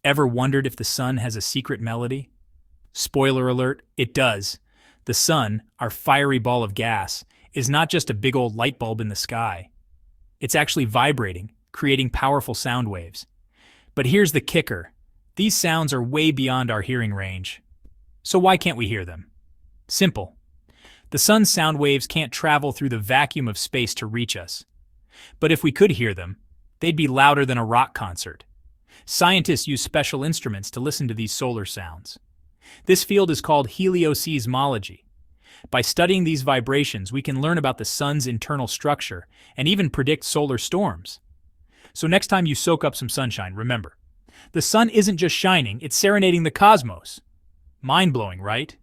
Ever wondered if the sun has a secret melody? Spoiler alert, it does. The sun, our fiery ball of gas, is not just a big old light bulb in the sky. It's actually vibrating, creating powerful sound waves. But here's the kicker. These sounds are way beyond our hearing range. So why can't we hear them? Simple. The sun's sound waves can't travel through the vacuum of space to reach us. But if we could hear them, they'd be louder than a rock concert. Scientists use special instruments to listen to these solar sounds. This field is called helioseismology. By studying these vibrations, we can learn about the sun's internal structure and even predict solar storms. So next time you soak up some sunshine, remember, the sun isn't just shining, it's serenading the cosmos. Mind-blowing, right?